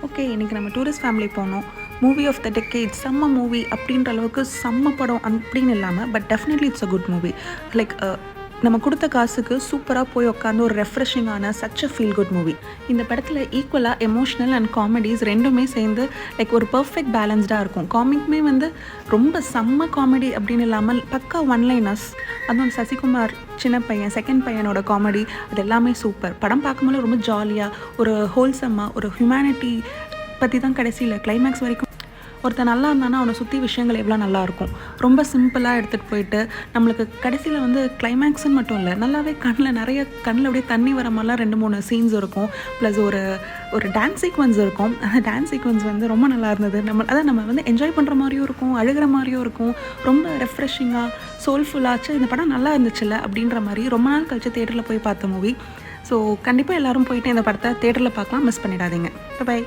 Okay, இன்னைக்கு நம்ம tourist family போனோம். மூவி ஆஃப் த டெக்கேட் செம்ம மூவி அப்படின்ற அளவுக்கு செம்ம படம் அப்படின்னு இல்லாமல், but definitely it's a good movie. Like நம்ம கொடுத்த காசுக்கு சூப்பராக போய் உட்காந்து ஒரு ரெஃப்ரெஷிங்கான such a feel good movie. இந்த படத்தில் ஈக்குவலாக எமோஷ்னல் அண்ட் காமெடிஸ் ரெண்டுமே சேர்ந்து லைக் ஒரு பர்ஃபெக்ட் பேலன்ஸ்டாக இருக்கும். காமிக்குமே வந்து ரொம்ப செம்ம காமெடி அப்படின்னு இல்லாமல் பக்கா ஒன்லைனர்ஸ், அதுவும் சசிகுமார் சின்ன பையன் செகண்ட் பையனோட காமெடி அது எல்லாமே சூப்பர். படம் பார்க்கும்போது ரொம்ப ஜாலியாக ஒரு ஹோல்சம்மாக ஒரு ஹியூமனிட்டி பற்றி தான் கடைசியில் கிளைமேக்ஸ் வரைக்கும். ஒருத்தன் நல்லா இருந்தானா அவனை சுற்றி விஷயங்கள் எவ்வளோ நல்லாயிருக்கும். ரொம்ப சிம்பிளாக எடுத்துகிட்டு போயிட்டு நம்மளுக்கு கடைசியில் வந்து கிளைமேக்ஸ்ன்னு மட்டும் இல்லை, நல்லாவே கண்ணில் அப்படியே தண்ணி வர மாதிரிலாம் 2-3 சீன்ஸ் இருக்கும். ப்ளஸ் ஒரு ஒரு டான்ஸ் சீக்வன்ஸ் இருக்கும். அந்த டான்ஸ் சீக்வன்ஸ் வந்து ரொம்ப நல்லா இருந்தது. நம்ம வந்து என்ஜாய் பண்ணுற மாதிரியும் இருக்கும், அழுகிற மாதிரியும் இருக்கும். ரொம்ப ரெஃப்ரெஷிங்காக சோல்ஃபுல்லாச்சு இந்த படம் நல்லா இருந்துச்சுல்ல அப்படின்ற மாதிரி ரொம்ப நாள் கழிச்சு தேட்டரில் போய் பார்த்த மூவி. ஸோ கண்டிப்பாக எல்லோரும் போயிட்டு இந்த படத்தை தேட்டரில் பார்க்கலாம், மிஸ் பண்ணிடாதீங்க. பை.